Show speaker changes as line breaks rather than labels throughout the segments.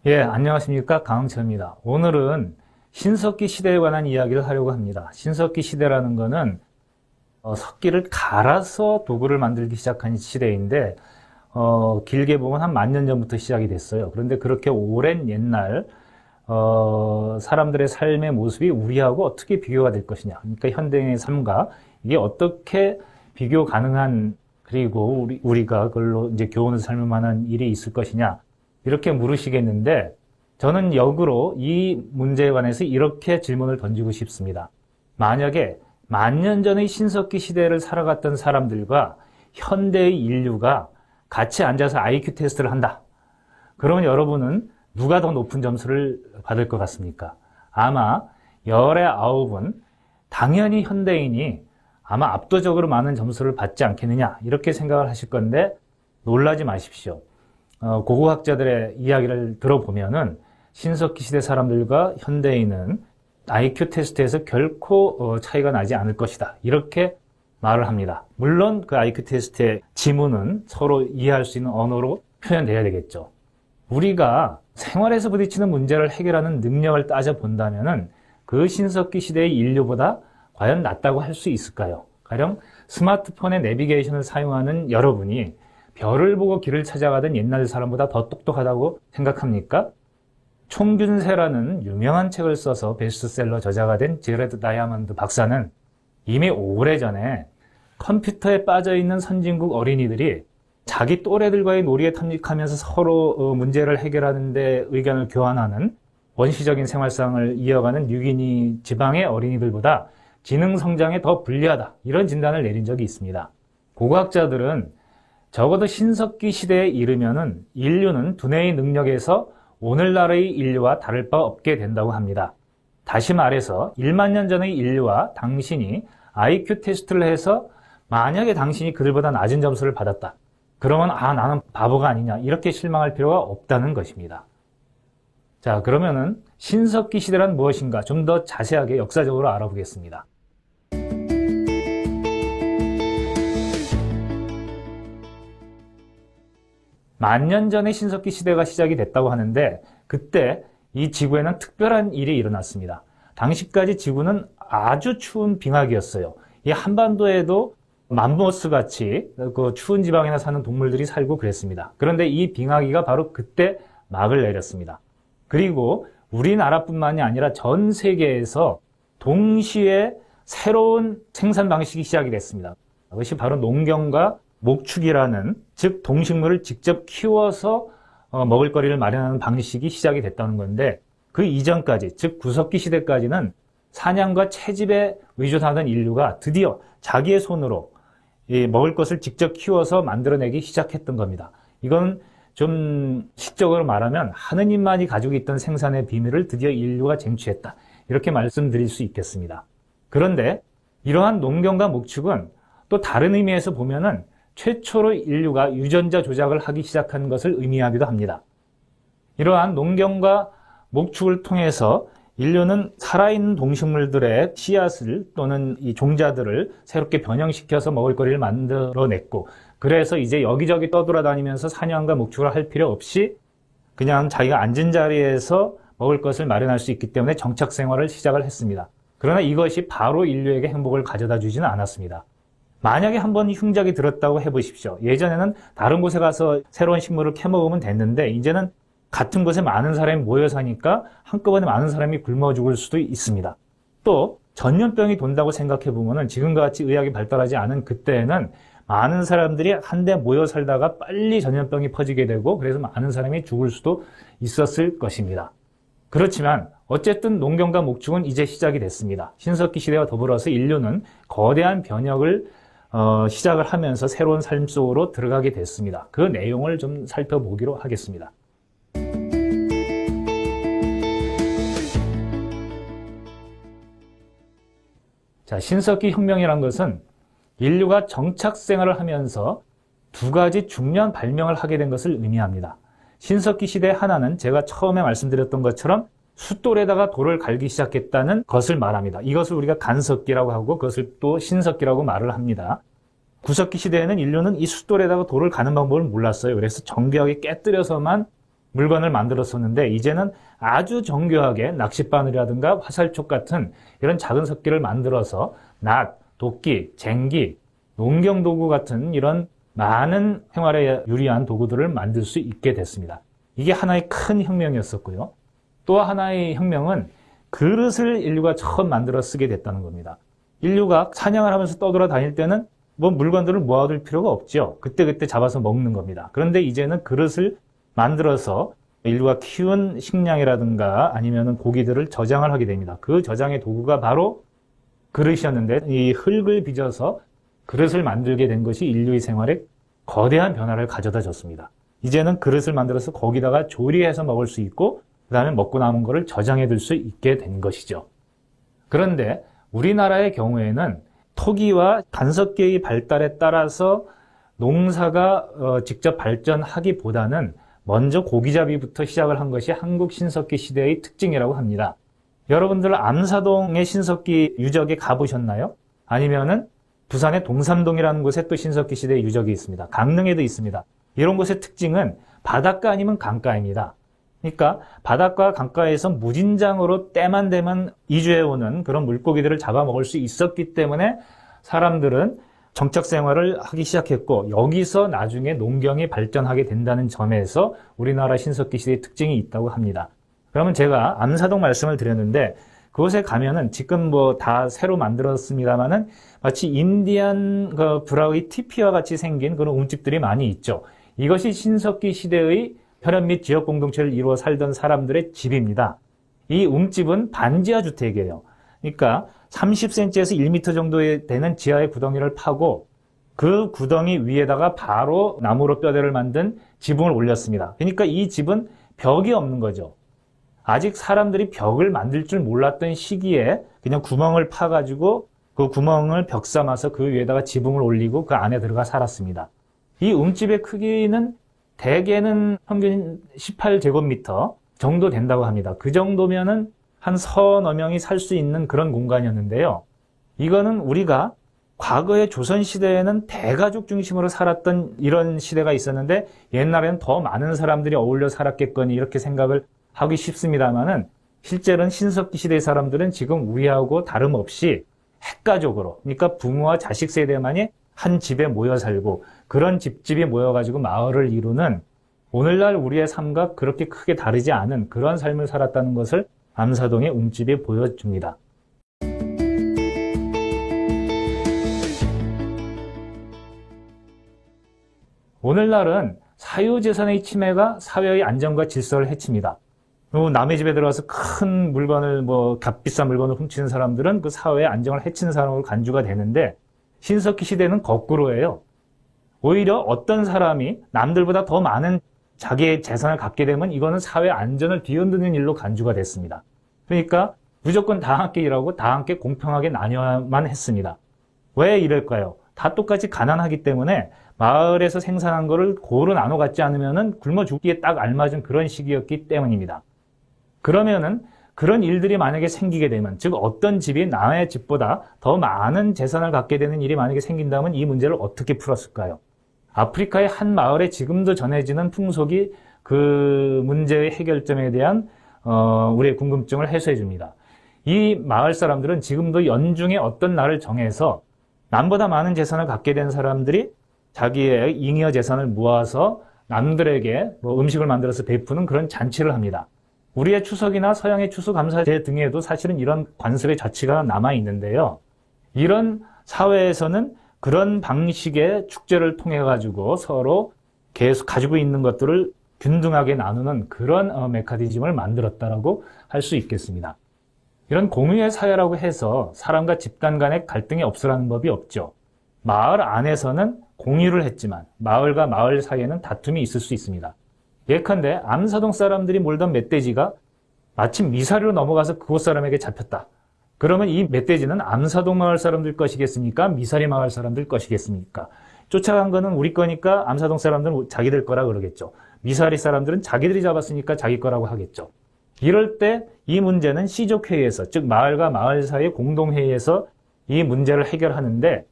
예, 안녕하십니까. 강흥철입니다. 오늘은 신석기 시대에 관한 이야기를 하려고 합니다. 신석기 시대라는 거는 석기를 갈아서 도구를 만들기 시작한 시대인데 길게 보면 한 10,000년 전부터 시작이 됐어요. 그런데 그렇게 오랜 옛날 사람들의 삶의 모습이 우리하고 어떻게 비교가 될 것이냐. 그러니까 현대인의 삶과 이게 어떻게 비교 가능한, 그리고 우리가 그걸로 이제 교훈을 삼을 만한 일이 있을 것이냐. 이렇게 물으시겠는데, 저는 역으로 이 문제에 관해서 이렇게 질문을 던지고 싶습니다. 만약에 10,000년 전의 신석기 시대를 살아갔던 사람들과 현대의 인류가 같이 앉아서 IQ 테스트를 한다. 그러면 여러분은 누가 더 높은 점수를 받을 것 같습니까? 아마 열의 9은 당연히 현대인이 아마 압도적으로 많은 점수를 받지 않겠느냐, 이렇게 생각을 하실 건데 놀라지 마십시오. 고고학자들의 이야기를 들어보면은 신석기 시대 사람들과 현대인은 IQ 테스트에서 결코 차이가 나지 않을 것이다, 이렇게 말을 합니다. 물론 그 IQ 테스트의 지문은 서로 이해할 수 있는 언어로 표현돼야 되겠죠. 우리가 생활에서 부딪히는 문제를 해결하는 능력을 따져본다면은 그 신석기 시대의 인류보다 과연 낫다고 할 수 있을까요? 가령 스마트폰의 내비게이션을 사용하는 여러분이 별을 보고 길을 찾아가던 옛날 사람보다 더 똑똑하다고 생각합니까? 총균세라는 유명한 책을 써서 베스트셀러 저자가 된 제레드 다이아몬드 박사는 이미 오래전에 컴퓨터에 빠져있는 선진국 어린이들이 자기 또래들과의 놀이에 탐닉하면서 서로 문제를 해결하는 데 의견을 교환하는 원시적인 생활상을 이어가는 뉴기니 지방의 어린이들보다 지능 성장에 더 불리하다, 이런 진단을 내린 적이 있습니다. 고고학자들은 적어도 신석기 시대에 이르면은 인류는 두뇌의 능력에서 오늘날의 인류와 다를 바 없게 된다고 합니다. 다시 말해서 10,000년 전의 인류와 당신이 IQ 테스트를 해서 만약에 당신이 그들보다 낮은 점수를 받았다. 그러면 나는 바보가 아니냐, 이렇게 실망할 필요가 없다는 것입니다. 자, 그러면은 신석기 시대란 무엇인가 좀 더 자세하게 역사적으로 알아보겠습니다. 만년 전에 신석기 시대가 시작이 됐다고 하는데, 그때 이 지구에는 특별한 일이 일어났습니다. 당시까지 지구는 아주 추운 빙하기였어요. 이 한반도에도 맘모스 같이 그 추운 지방이나 사는 동물들이 살고 그랬습니다. 그런데 이 빙하기가 바로 그때 막을 내렸습니다. 그리고 우리나라뿐만이 아니라 전 세계에서 동시에 새로운 생산 방식이 시작이 됐습니다. 그것이 바로 농경과 목축이라는, 즉 동식물을 직접 키워서 먹을거리를 마련하는 방식이 시작이 됐다는 건데, 그 이전까지, 즉 구석기 시대까지는 사냥과 채집에 의존하던 인류가 드디어 자기의 손으로 먹을 것을 직접 키워서 만들어내기 시작했던 겁니다. 이건 좀 시적으로 말하면 하느님만이 가지고 있던 생산의 비밀을 드디어 인류가 쟁취했다, 이렇게 말씀드릴 수 있겠습니다. 그런데 이러한 농경과 목축은 또 다른 의미에서 보면은 최초로 인류가 유전자 조작을 하기 시작한 것을 의미하기도 합니다. 이러한 농경과 목축을 통해서 인류는 살아있는 동식물들의 씨앗을 또는 이 종자들을 새롭게 변형시켜서 먹을거리를 만들어냈고, 그래서 이제 여기저기 떠돌아다니면서 사냥과 목축을 할 필요 없이 그냥 자기가 앉은 자리에서 먹을 것을 마련할 수 있기 때문에 정착 생활을 시작을 했습니다. 그러나 이것이 바로 인류에게 행복을 가져다 주지는 않았습니다. 만약에 한번 흉작이 들었다고 해보십시오. 예전에는 다른 곳에 가서 새로운 식물을 캐먹으면 됐는데, 이제는 같은 곳에 많은 사람이 모여 사니까 한꺼번에 많은 사람이 굶어 죽을 수도 있습니다. 또 전염병이 돈다고 생각해 보면은 지금과 같이 의학이 발달하지 않은 그때에는 많은 사람들이 한데 모여 살다가 빨리 전염병이 퍼지게 되고, 그래서 많은 사람이 죽을 수도 있었을 것입니다. 그렇지만 어쨌든 농경과 목축은 이제 시작이 됐습니다. 신석기 시대와 더불어서 인류는 거대한 변혁을 시작을 하면서 새로운 삶 속으로 들어가게 됐습니다. 그 내용을 좀 살펴보기로 하겠습니다. 자, 신석기 혁명이란 것은 인류가 정착 생활을 하면서 두 가지 중요한 발명을 하게 된 것을 의미합니다. 신석기 시대 하나는 제가 처음에 말씀드렸던 것처럼 숫돌에다가 돌을 갈기 시작했다는 것을 말합니다. 이것을 우리가 간석기라고 하고 그것을 또 신석기라고 말을 합니다. 구석기 시대에는 인류는 이 숫돌에다가 돌을 가는 방법을 몰랐어요. 그래서 정교하게 깨뜨려서만 물건을 만들었었는데 이제는 아주 정교하게 낚싯바늘이라든가 화살촉 같은 이런 작은 석기를 만들어서 낫, 도끼, 쟁기, 농경도구 같은 이런 많은 생활에 유리한 도구들을 만들 수 있게 됐습니다. 이게 하나의 큰 혁명이었었고요. 또 하나의 혁명은 그릇을 인류가 처음 만들어 쓰게 됐다는 겁니다. 인류가 사냥을 하면서 떠돌아다닐 때는 뭐 물건들을 모아둘 필요가 없죠. 그때그때 잡아서 먹는 겁니다. 그런데 이제는 그릇을 만들어서 인류가 키운 식량이라든가 아니면은 고기들을 저장을 하게 됩니다. 그 저장의 도구가 바로 그릇이었는데 이 흙을 빚어서 그릇을 만들게 된 것이 인류의 생활에 거대한 변화를 가져다 줬습니다. 이제는 그릇을 만들어서 거기다가 조리해서 먹을 수 있고 그 다음에 먹고 남은 거를 저장해 둘 수 있게 된 것이죠. 그런데 우리나라의 경우에는 토기와 간석기의 발달에 따라서 농사가 직접 발전하기보다는 먼저 고기잡이부터 시작을 한 것이 한국 신석기 시대의 특징이라고 합니다. 여러분들 암사동의 신석기 유적에 가보셨나요? 아니면은 부산의 동삼동이라는 곳에 또 신석기 시대의 유적이 있습니다. 강릉에도 있습니다. 이런 곳의 특징은 바닷가 아니면 강가입니다. 그러니까 바닷가 강가에서 무진장으로 때만 되면 이주해오는 그런 물고기들을 잡아먹을 수 있었기 때문에 사람들은 정착 생활을 하기 시작했고 여기서 나중에 농경이 발전하게 된다는 점에서 우리나라 신석기 시대의 특징이 있다고 합니다. 그러면 제가 암사동 말씀을 드렸는데 그곳에 가면은 지금 뭐 다 새로 만들었습니다만은 마치 인디안 브라의 티피와 같이 생긴 그런 움집들이 많이 있죠. 이것이 신석기 시대의 혈연 및 지역 공동체를 이루어 살던 사람들의 집입니다. 이 움집은 반지하 주택이에요. 그러니까 30cm에서 1m 정도 되는 지하의 구덩이를 파고 그 구덩이 위에다가 바로 나무로 뼈대를 만든 지붕을 올렸습니다. 그러니까 이 집은 벽이 없는 거죠. 아직 사람들이 벽을 만들 줄 몰랐던 시기에 그냥 구멍을 파가지고 그 구멍을 벽 삼아서 그 위에다가 지붕을 올리고 그 안에 들어가 살았습니다. 이 움집의 크기는 대개는 평균 18제곱미터 정도 된다고 합니다. 그 정도면은 한 서너 명이 살 수 있는 그런 공간이었는데요. 이거는 우리가 과거의 조선시대에는 대가족 중심으로 살았던 이런 시대가 있었는데 옛날에는 더 많은 사람들이 어울려 살았겠거니 이렇게 생각을 하기 쉽습니다만은 실제로는 신석기 시대의 사람들은 지금 우리하고 다름없이 핵가족으로, 그러니까 부모와 자식 세대만이 한 집에 모여 살고 그런 집집이 모여가지고 마을을 이루는 오늘날 우리의 삶과 그렇게 크게 다르지 않은 그런 삶을 살았다는 것을 암사동의 움집이 보여줍니다. 오늘날은 사유재산의 침해가 사회의 안정과 질서를 해칩니다. 남의 집에 들어가서 큰 물건을 값비싼 물건을 훔치는 사람들은 그 사회의 안정을 해치는 사람으로 간주가 되는데 신석기 시대는 거꾸로예요. 오히려 어떤 사람이 남들보다 더 많은 자기의 재산을 갖게 되면 이거는 사회 안전을 뒤흔드는 일로 간주가 됐습니다. 그러니까 무조건 다 함께 일하고 다 함께 공평하게 나눠야만 했습니다. 왜 이럴까요? 다 똑같이 가난하기 때문에 마을에서 생산한 거를 고루 나눠 갖지 않으면은 굶어 죽기에 딱 알맞은 그런 시기였기 때문입니다. 그러면은 그런 일들이 만약에 생기게 되면, 즉 어떤 집이 남의 집보다 더 많은 재산을 갖게 되는 일이 만약에 생긴다면 이 문제를 어떻게 풀었을까요? 아프리카의 한 마을에 지금도 전해지는 풍속이 그 문제의 해결점에 대한 우리의 궁금증을 해소해 줍니다. 이 마을 사람들은 지금도 연중에 어떤 날을 정해서 남보다 많은 재산을 갖게 된 사람들이 자기의 잉여 재산을 모아서 남들에게 음식을 만들어서 베푸는 그런 잔치를 합니다. 우리의 추석이나 서양의 추수감사제 등에도 사실은 이런 관습의 자취가 남아 있는데요. 이런 사회에서는 그런 방식의 축제를 통해 가지고 서로 계속 가지고 있는 것들을 균등하게 나누는 그런 메커니즘을 만들었다라고 할 수 있겠습니다. 이런 공유의 사회라고 해서 사람과 집단 간의 갈등이 없으라는 법이 없죠. 마을 안에서는 공유를 했지만 마을과 마을 사이에는 다툼이 있을 수 있습니다. 예컨대 암사동 사람들이 몰던 멧돼지가 마침 미사리로 넘어가서 그곳 사람에게 잡혔다. 그러면 이 멧돼지는 암사동 마을 사람들 것이겠습니까? 미사리 마을 사람들 것이겠습니까? 쫓아간 거는 우리 거니까 암사동 사람들은 자기들 거라 그러겠죠. 미사리 사람들은 자기들이 잡았으니까 자기 거라고 하겠죠. 이럴 때 이 문제는 시족회의에서, 즉 마을과 마을 사이의 공동회의에서 이 문제를 해결하는데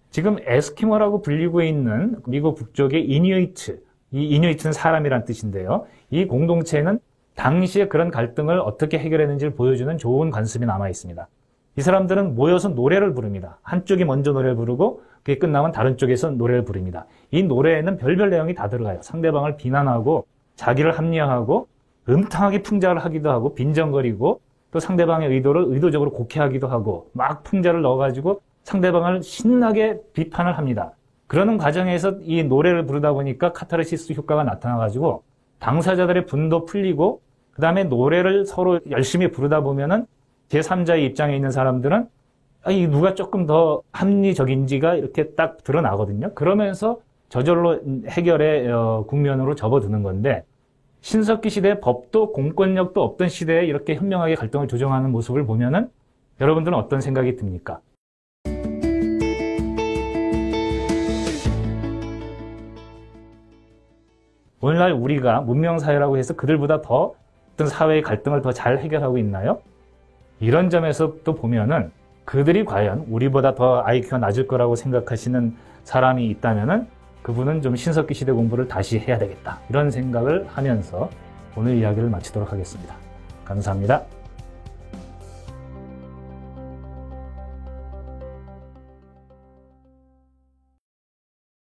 지금 에스키모라고 불리고 있는 미국 북쪽의 이누이트, 이 이누이트는 사람이란 뜻인데요. 이 공동체는 당시에 그런 갈등을 어떻게 해결했는지를 보여주는 좋은 관습이 남아 있습니다. 이 사람들은 모여서 노래를 부릅니다. 한쪽이 먼저 노래를 부르고 그게 끝나면 다른 쪽에서 노래를 부릅니다. 이 노래에는 별별 내용이 다 들어가요. 상대방을 비난하고 자기를 합리화하고 음탕하게 풍자를 하기도 하고 빈정거리고 또 상대방의 의도를 의도적으로 곡해하기도 하고 막 풍자를 넣어가지고 상대방을 신나게 비판을 합니다. 그러는 과정에서 이 노래를 부르다 보니까 카타르시스 효과가 나타나가지고 당사자들의 분도 풀리고 그 다음에 노래를 서로 열심히 부르다 보면은 제3자의 입장에 있는 사람들은 이 누가 조금 더 합리적인지가 이렇게 딱 드러나거든요. 그러면서 저절로 해결의 국면으로 접어드는 건데 신석기 시대의 법도 공권력도 없던 시대에 이렇게 현명하게 갈등을 조정하는 모습을 보면은 여러분들은 어떤 생각이 듭니까? 오늘날 우리가 문명사회라고 해서 그들보다 더 어떤 사회의 갈등을 더 잘 해결하고 있나요? 이런 점에서 또 보면은 그들이 과연 우리보다 더 IQ가 낮을 거라고 생각하시는 사람이 있다면은 그분은 좀 신석기 시대 공부를 다시 해야 되겠다. 이런 생각을 하면서 오늘 이야기를 마치도록 하겠습니다. 감사합니다.